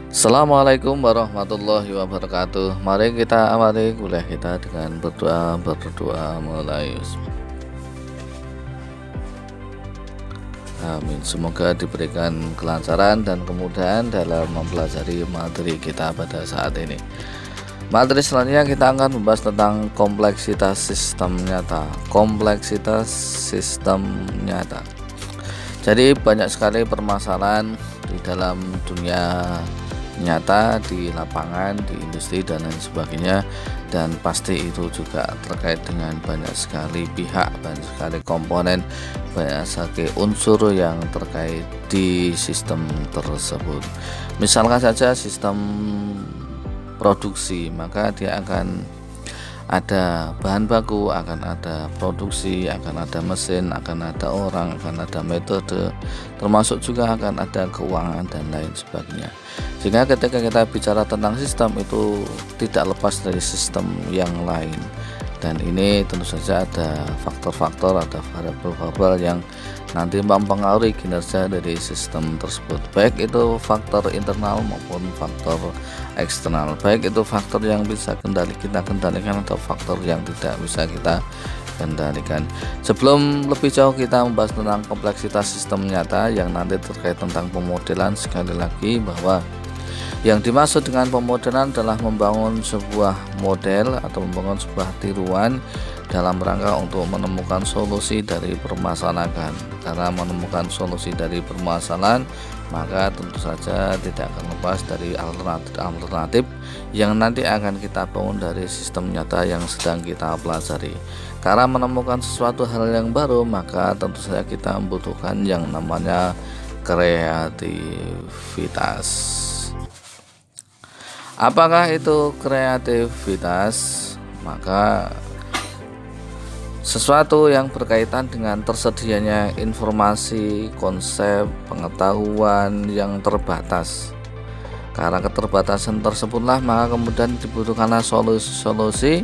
Assalamualaikum warahmatullahi wabarakatuh. Mari kita awali kuliah kita dengan berdoa mulai. Amin. Semoga diberikan kelancaran dan kemudahan dalam mempelajari materi kita pada saat ini. Materi selanjutnya kita akan membahas tentang kompleksitas sistem nyata. Kompleksitas sistem nyata. Jadi banyak sekali permasalahan di dalam dunia nyata, di lapangan, di industri dan lain sebagainya, dan pasti itu juga terkait dengan banyak sekali pihak, banyak sekali komponen, banyak sekali unsur yang terkait di sistem tersebut. Misalkan saja sistem produksi, maka dia akan ada bahan baku, akan ada produksi, akan ada mesin, akan ada orang, akan ada metode, termasuk juga akan ada keuangan dan lain sebagainya. Sehingga ketika kita bicara tentang sistem, itu tidak lepas dari sistem yang lain, dan ini tentu saja ada faktor-faktor, ada variabel-variabel yang nanti mempengaruhi kinerja dari sistem tersebut, baik itu faktor internal maupun faktor eksternal, baik itu faktor yang bisa kita kendalikan atau faktor yang tidak bisa kita kendalikan. Sebelum lebih jauh kita membahas tentang kompleksitas sistem nyata yang nanti terkait tentang pemodelan, sekali lagi bahwa yang dimaksud dengan pemodelan adalah membangun sebuah model atau membangun sebuah tiruan dalam rangka untuk menemukan solusi dari permasalahan. Karena menemukan solusi dari permasalahan, maka tentu saja tidak akan lepas dari alternatif yang nanti akan kita bangun dari sistem nyata yang sedang kita pelajari. Karena menemukan sesuatu hal yang baru, maka tentu saja kita membutuhkan yang namanya kreativitas. Apakah itu kreativitas? Maka sesuatu yang berkaitan dengan tersedianya informasi, konsep, pengetahuan yang terbatas. Karena keterbatasan tersebutlah maka kemudian dibutuhkanlah solusi-solusi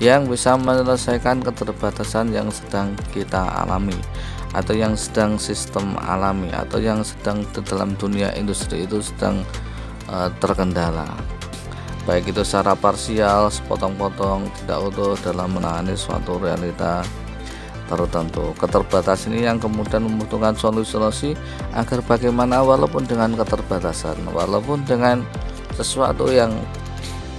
yang bisa menyelesaikan keterbatasan yang sedang kita alami, atau yang sedang sistem alami, atau yang sedang di dalam dunia industri itu sedang terkendala, baik itu secara parsial, sepotong-potong, tidak utuh dalam menangani suatu realita tertentu. Keterbatasan ini yang kemudian membutuhkan solusi-solusi agar bagaimana walaupun dengan keterbatasan, walaupun dengan sesuatu yang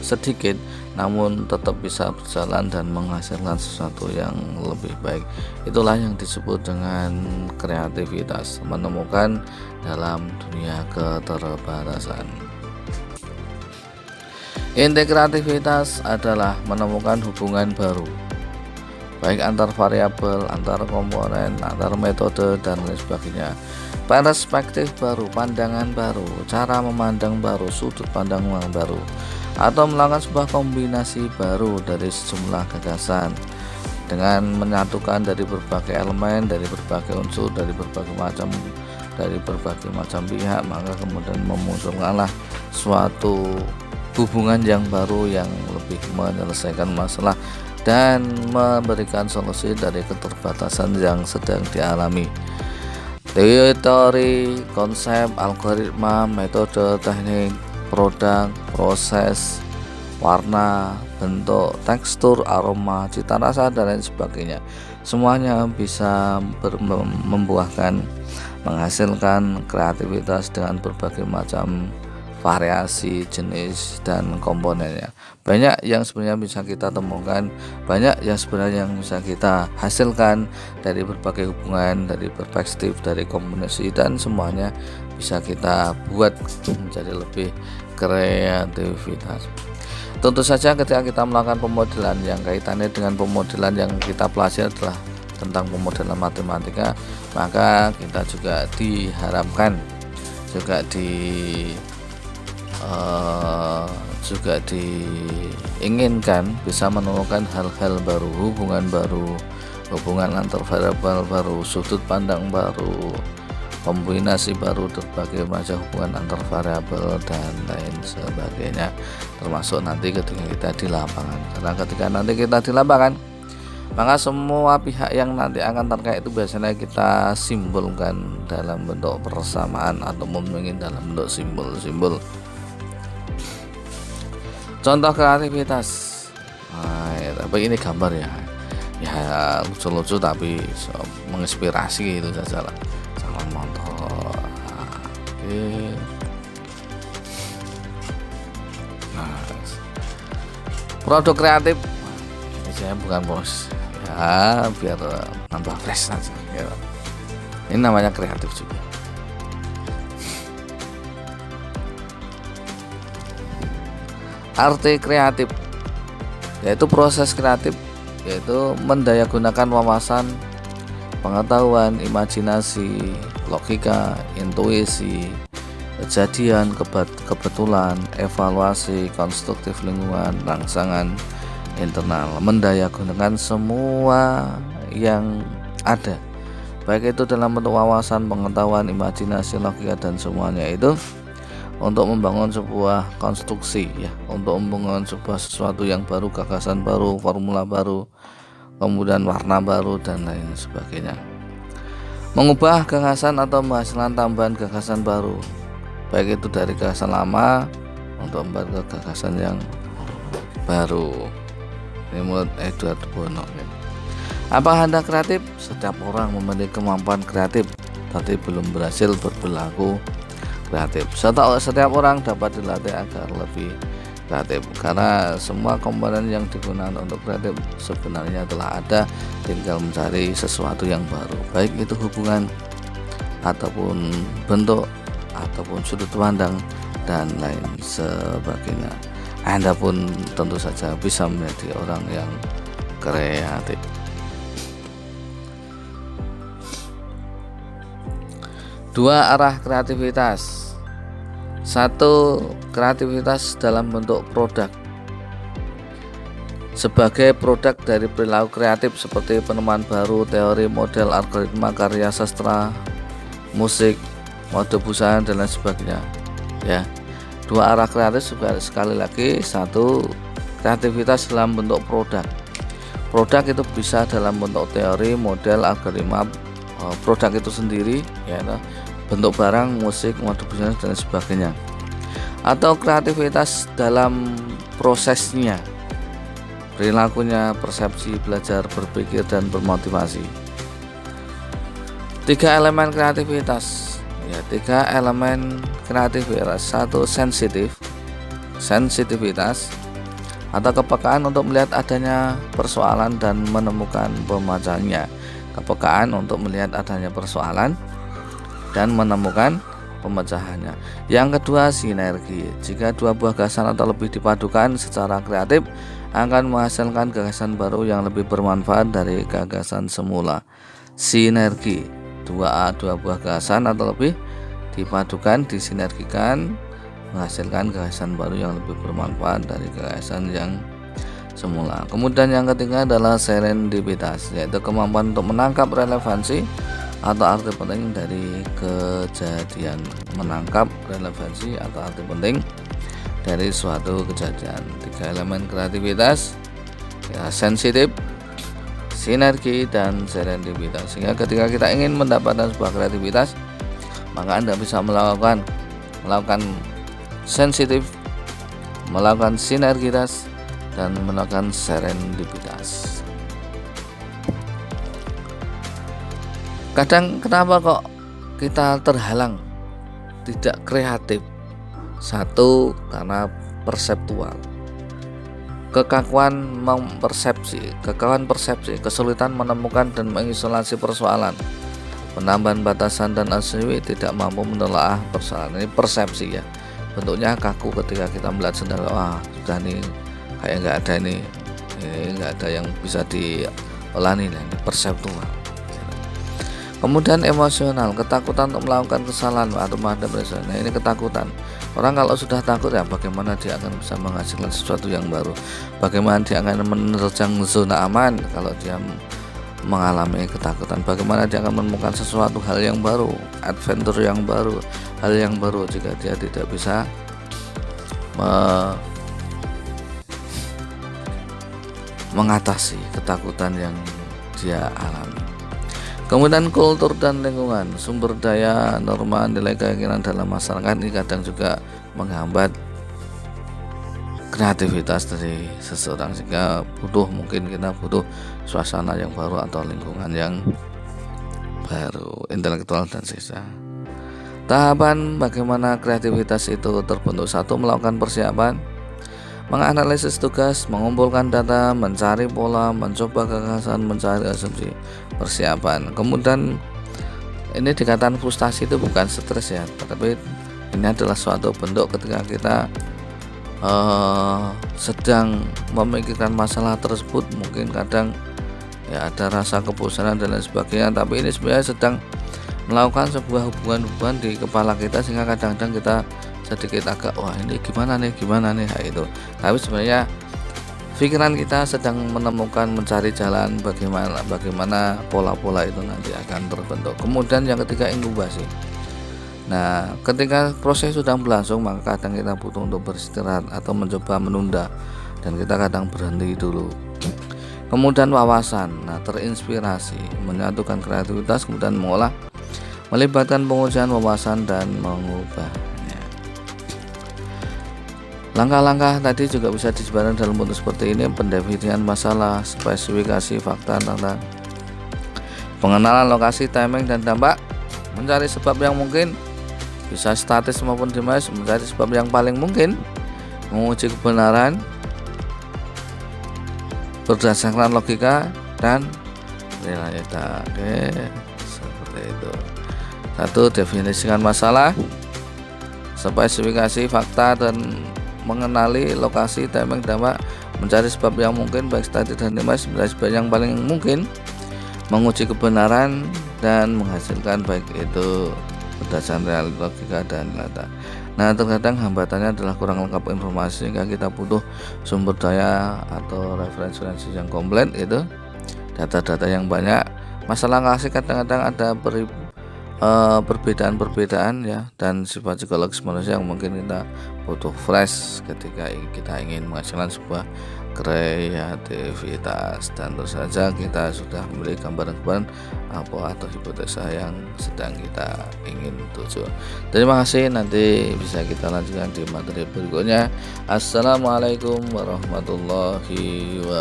sedikit, namun tetap bisa berjalan dan menghasilkan sesuatu yang lebih baik. Itulah yang disebut dengan kreativitas, menemukan dalam dunia keterbatasan. Inti kreativitas adalah menemukan hubungan baru, baik antar variabel, antar komponen, antar metode dan lain sebagainya. Perspektif baru, pandangan baru, cara memandang baru, sudut pandang yang baru, atau melakukan sebuah kombinasi baru dari sejumlah gagasan dengan menyatukan dari berbagai elemen, dari berbagai unsur, dari berbagai macam pihak, maka kemudian memunculkanlah suatu hubungan yang baru yang lebih menyelesaikan masalah dan memberikan solusi dari keterbatasan yang sedang dialami. Teori, konsep, algoritma, metode, teknik, produk, proses, warna, bentuk, tekstur, aroma, cita rasa dan lain sebagainya, semuanya bisa membuahkan, menghasilkan kreativitas dengan berbagai macam variasi, jenis, dan komponennya. Banyak yang sebenarnya bisa kita temukan, banyak yang sebenarnya yang bisa kita hasilkan dari berbagai hubungan, dari perspektif, dari kombinasi, dan semuanya bisa kita buat menjadi lebih kreativitas. Tentu saja ketika kita melakukan pemodelan yang kaitannya dengan pemodelan yang kita pelajari adalah tentang pemodelan matematika, maka kita juga diharapkan juga diinginkan bisa menemukan hal-hal baru, hubungan antar variabel baru, sudut pandang baru, kombinasi baru, berbagai macam hubungan antar variabel dan lain sebagainya, termasuk nanti ketika kita di lapangan. Karena ketika nanti kita di lapangan, maka semua pihak yang nanti akan terkait itu biasanya kita simbolkan dalam bentuk persamaan atau mungkin dalam bentuk simbol-simbol Contoh kreativitas. Nah, ya, tapi ini gambar ya. Ya lucu-lucu tapi menginspirasi itu saja lah. Jangan motor. Nah, oke. Nah, produk kreatif. Ini saya bukan bos. Ya biar nambah fresh saja. Ya. Ini namanya kreatif juga. Arti kreatif yaitu proses kreatif, yaitu mendayagunakan wawasan, pengetahuan, imajinasi, logika, intuisi, kejadian, kebetulan, evaluasi, konstruktif lingkungan, rangsangan internal, mendayagunakan semua yang ada, baik itu dalam bentuk wawasan, pengetahuan, imajinasi, logika, dan semuanya itu untuk membangun sebuah konstruksi ya, untuk membangun sebuah sesuatu yang baru, gagasan baru, formula baru, kemudian warna baru dan lain sebagainya. Mengubah gagasan atau menghasilkan tambahan gagasan baru, baik itu dari gagasan lama untuk membuat ke gagasan yang baru. Ini menurut Edward Bono. Apa Anda kreatif? Setiap orang memiliki kemampuan kreatif, tapi belum berhasil berperilaku kreatif. Setiap orang dapat dilatih agar lebih kreatif, karena semua komponen yang digunakan untuk kreatif sebenarnya telah ada, tinggal mencari sesuatu yang baru, baik itu hubungan ataupun bentuk ataupun sudut pandang dan lain sebagainya. Anda pun tentu saja bisa menjadi orang yang kreatif. Dua arah kreativitas. Satu, kreativitas dalam bentuk produk. Sebagai produk dari perilaku kreatif seperti penemuan baru, teori, model, algoritma, karya sastra, musik, mode busana dan lain sebagainya. Ya. Dua arah kreatif sekali lagi. Satu, kreativitas dalam bentuk produk. Produk itu bisa dalam bentuk teori, model, algoritma, produk itu sendiri ya, bentuk barang, musik, mode busana dan sebagainya, atau kreativitas dalam prosesnya, perilakunya, persepsi, belajar, berpikir dan bermotivasi. Tiga elemen kreativitas ya, tiga elemen kreativitas. Satu, sensitivitas atau kepekaan untuk melihat adanya persoalan dan menemukan pemecahannya. Kepekaan untuk melihat adanya persoalan dan menemukan pemecahannya. Yang kedua, sinergi. Jika dua buah gagasan atau lebih dipadukan secara kreatif, akan menghasilkan gagasan baru yang lebih bermanfaat dari gagasan semula. Sinergi. Dua buah gagasan atau lebih dipadukan, disinergikan, menghasilkan gagasan baru yang lebih bermanfaat dari gagasan yang semula. Kemudian yang ketiga adalah serendipitas, yaitu kemampuan untuk menangkap relevansi atau arti penting dari kejadian. Menangkap relevansi atau arti penting dari suatu kejadian. Tiga elemen kreativitas ya, sensitif, sinergi, dan serendipitas. Sehingga ketika kita ingin mendapatkan sebuah kreativitas, maka Anda bisa melakukan sensitif, melakukan sinergitas, dan melakukan serendipitas. Kadang kenapa kok kita terhalang tidak kreatif? Satu, karena perseptual, kekakuan persepsi, kesulitan menemukan dan mengisolasi persoalan, penambahan batasan dan asli tidak mampu menelaah persoalan. Ini persepsi ya, bentuknya kaku ketika kita melihat sendiri, wah sudah nih kayak nggak ada ini nggak ada yang bisa diolah nih, ini perseptual. Kemudian emosional, ketakutan untuk melakukan kesalahan atau menghadapi resiko. Nah, ini ketakutan. Orang kalau sudah takut ya, bagaimana dia akan bisa menghasilkan sesuatu yang baru? Bagaimana dia akan menerjang zona aman kalau dia mengalami ketakutan? Bagaimana dia akan menemukan sesuatu hal yang baru, adventure yang baru, hal yang baru jika dia tidak bisa mengatasi ketakutan yang dia alami. Kemudian kultur dan lingkungan, sumber daya, norma, nilai keyakinan dalam masyarakat ini kadang juga menghambat kreativitas dari seseorang, sehingga mungkin kita butuh suasana yang baru atau lingkungan yang baru, intelektual dan sisa. Tahapan bagaimana kreativitas itu terbentuk: satu, melakukan persiapan, menganalisis tugas, mengumpulkan data, mencari pola, mencoba gagasan, mencari asumsi. Persiapan. Kemudian ini dikatakan frustasi itu bukan stres ya, tetapi ini adalah suatu bentuk ketika kita sedang memikirkan masalah tersebut, mungkin kadang ya ada rasa kebosanan dan lain sebagainya, tapi ini sebenarnya sedang melakukan sebuah hubungan-hubungan di kepala kita, sehingga kadang-kadang kita sedikit agak wah ini gimana nih nah, itu. Tapi sebenarnya pikiran kita sedang mencari jalan bagaimana pola-pola itu nanti akan terbentuk. Kemudian yang ketiga, inkubasi. Nah, ketika proses sudah berlangsung, maka kadang kita butuh untuk beristirahat atau mencoba menunda, dan kita kadang berhenti dulu. Kemudian wawasan, nah terinspirasi, menyatukan kreativitas, kemudian mengolah, melibatkan pengujian wawasan dan mengubahnya. Langkah-langkah tadi juga bisa dijabarkan dalam bentuk seperti ini: pendefinisian masalah, spesifikasi fakta, tentang pengenalan lokasi, timing dan dampak, mencari sebab yang mungkin, bisa statis maupun dinamis, mencari sebab yang paling mungkin, menguji kebenaran berdasarkan logika dan realita. Oke, seperti itu. Satu, definisikan masalah, spesifikasi fakta dan mengenali lokasi, timing, dampak, mencari sebab yang mungkin baik statis dan dinamis, mencari sebab yang paling mungkin, menguji kebenaran dan menghasilkan baik itu berdasarkan realita, logika dan data. Nah, terkadang hambatannya adalah kurang lengkap informasi, sehingga kita butuh sumber daya atau referensi yang komplit, itu data-data yang banyak. Masalah kasih kadang-kadang ada perbedaan-perbedaan ya, dan sifat psikologis manusia yang mungkin kita butuh fresh ketika kita ingin menghasilkan sebuah kreativitas. Dan tentu saja kita sudah memiliki gambaran apa atau hipotesa yang sedang kita ingin tuju. Terima kasih, nanti bisa kita lanjutkan di materi berikutnya. Assalamualaikum warahmatullahi wabarakatuh.